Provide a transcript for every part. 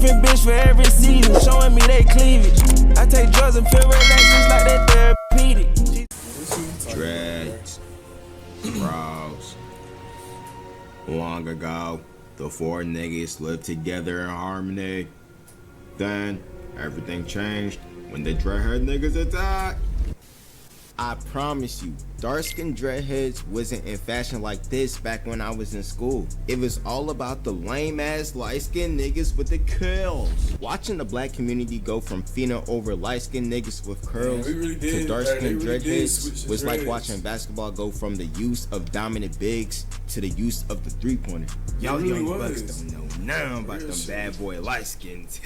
different bitch for every season, showing me they cleavage. I take drugs and feel relaxed just like that therapeutic. Dreads, Bros. Long ago, the four niggas lived together in harmony. Then, everything changed when the Dreadhead niggas attacked. I promise you, dark-skinned dreadheads wasn't in fashion like this back when I was in school. It was all about the lame-ass light-skinned niggas with the curls. Watching the black community go from pheno over light-skinned niggas with curls to dark-skinned dreadheads was like watching basketball go from the use of dominant bigs to the use of the three-pointer. Y'all young bucks don't know nothing about them bad boy light-skins.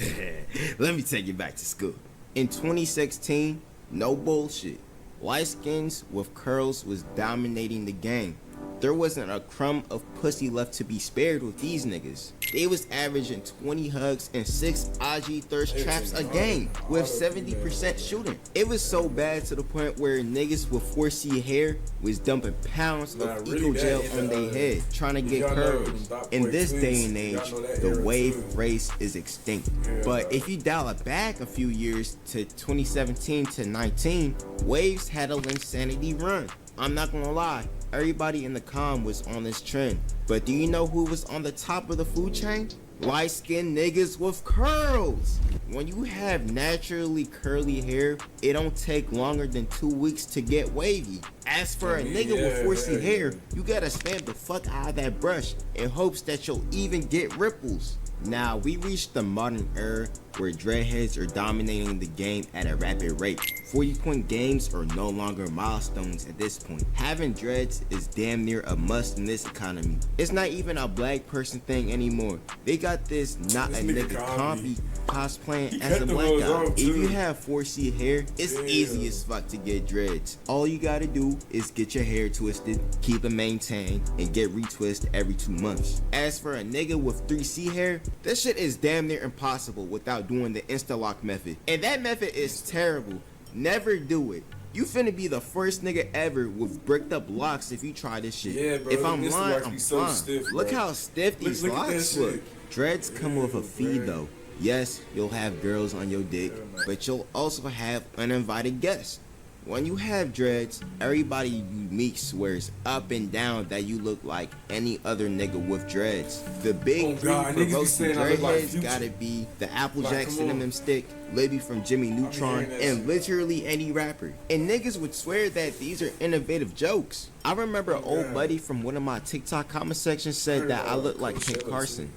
Let me take you back to school. In 2016, no bullshit, light skins with curls was dominating the game. There wasn't a crumb of pussy left to be spared with these niggas. They was averaging 20 hugs and 6 IG thirst traps a game with 70% shooting. It was so bad to the point where niggas with 4C hair was dumping pounds of eco gel on their head trying to get curls. In this day and age, the wave race is extinct. But if you dial it back a few years to 2017 to 19, waves had a insanity run. I'm not gonna lie, everybody in the comm was on this trend. But do you know who was on the top of the food chain? Light-skinned niggas with curls. When you have naturally curly hair, it don't take longer than 2 weeks to get wavy. As for a nigga with 4C hair, you gotta spam the fuck out of that brush in hopes that you'll even get ripples. Now, we reached the modern era where dreadheads are dominating the game at a rapid rate. 40-point games are no longer milestones at this point. Having dreads is damn near a must in this economy. It's not even a black person thing anymore. They got this not a nigga compy cosplaying as a black guy. If you have 4C hair, it's easy as fuck to get dreads. All you gotta do is get your hair twisted, keep it maintained, and get retwisted every 2 months. As for a nigga with 3C hair, this shit is damn near impossible without doing the insta-lock method. And that method is terrible. Never do it. You finna be the first nigga ever with bricked up locks if you try this shit. Yeah, bro, if I'm lying, I'm so fine. stiff, look how stiff these locks look. Dreads come with a fee though. Yes, you'll have girls on your dick, but you'll also have uninvited guests. When you have dreads, everybody you meet swears up and down that you look like any other nigga with dreads. The big three for roasting dreadheads gotta be the Applejack cinnamon stick, Libby from Jimmy Neutron, and literally any rapper. And niggas would swear that these are innovative jokes. I remember an old buddy from one of my TikTok comment sections said that I look like Kent Carson.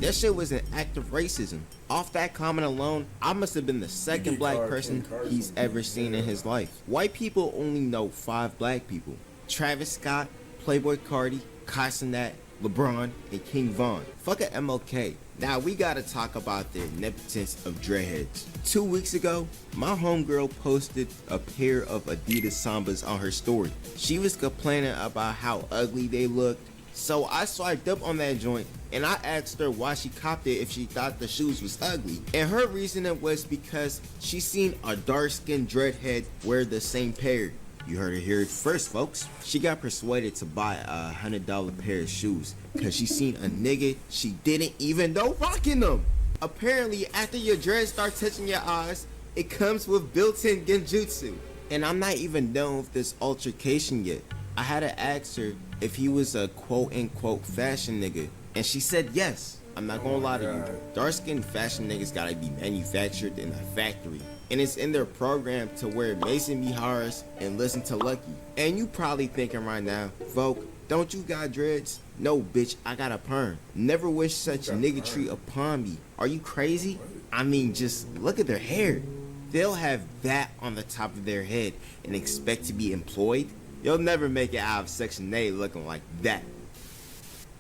That shit was an act of racism. Off that comment alone, I must have been the second black person he's ever seen in his life. White people only know 5 black people: Travis Scott, Playboy Cardi, Kai Cenat, LeBron, and King Von. Fuck a MLK. Now we gotta talk about the omnipotence of dreadheads. 2 weeks ago, my homegirl posted a pair of Adidas Sambas on her story. She was complaining about how ugly they looked. So I swiped up on that joint and I asked her why she copped it if she thought the shoes was ugly. And her reasoning was because she seen a dark-skinned dreadhead wear the same pair. You heard it here first, folks. She got persuaded to buy a $100 pair of shoes because she seen a nigga she didn't even know rocking them. Apparently, after your dreads start touching your eyes, it comes with built-in genjutsu. And I'm not even done with this altercation yet. I had to ask her if he was a quote-unquote fashion nigga, and she said yes. I'm not gonna lie to you, dark-skinned fashion niggas gotta be manufactured in a factory, and it's in their program to wear Mason Miharis and listen to Lucky. And you probably thinking right now, Volk, don't you got dreads? No, bitch, I got a perm. Never wish such niggatry upon me. Are you crazy? I mean, just look at their hair. They'll have that on the top of their head and expect to be employed? You'll never make it out of Section A looking like that.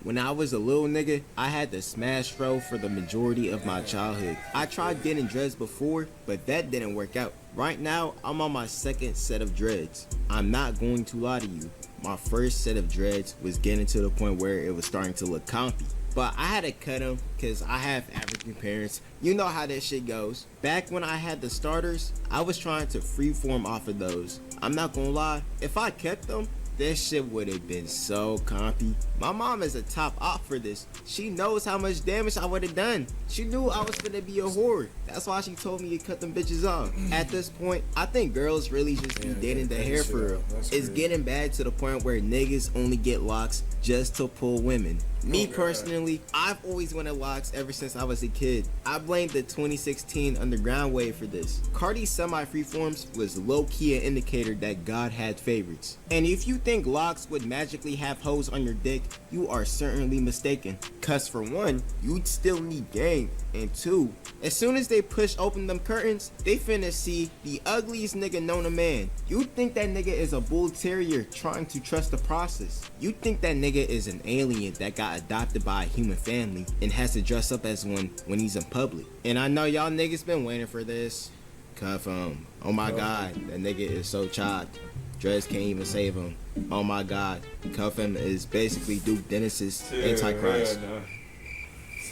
When I was a little nigga, I had the smash fro for the majority of my childhood. I tried getting dreads before, but that didn't work out. Right now, I'm on my second set of dreads. I'm not going to lie to you. My first set of dreads was getting to the point where it was starting to look comfy. But I had to cut them because I have African parents. You know how that shit goes. Back when I had the starters, I was trying to freeform off of those. I'm not gonna lie, if I kept them, This shit would have been so comfy. My mom is a top op for this. She knows how much damage I would have done. She knew I was gonna be a whore. That's why she told me to cut them bitches off. At this point, I think girls really just be dating the hair for real. It's getting bad to the point where niggas only get locks just to pull women. Me personally, I've always wanted locks ever since I was a kid. I blame the 2016 underground wave for this. Cardi's semi-freeforms was low-key an indicator that God had favorites. And if you think locks would magically have hoes on your dick, you are certainly mistaken. Cause for one, you'd still need game. And two, as soon as they push open them curtains, they finna see the ugliest nigga known to man. You'd think that nigga is a bull terrier trying to trust the process. You'd think that nigga is an alien that got adopted by a human family and has to dress up as one when he's in public. And I know y'all niggas been waiting for this. Cuff him. Oh my god, that nigga is so chopped. Dreads can't even save him. Oh my god, Cuff him is basically Duke Dennis's Antichrist.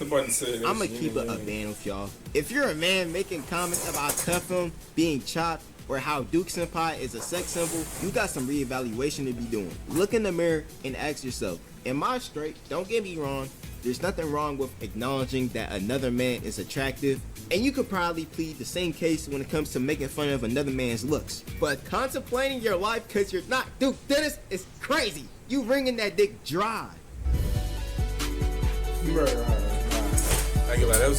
I'ma keep it a band with y'all. If you're a man making comments about Cuff him being chopped, or how Duke Senpai is a sex symbol, you got some reevaluation to be doing. Look in the mirror and ask yourself, am I straight? Don't get me wrong, there's nothing wrong with acknowledging that another man is attractive, and you could probably plead the same case when it comes to making fun of another man's looks. But contemplating your life because you're not Duke Dennis is crazy. You wringing that dick dry. Right. I get like that was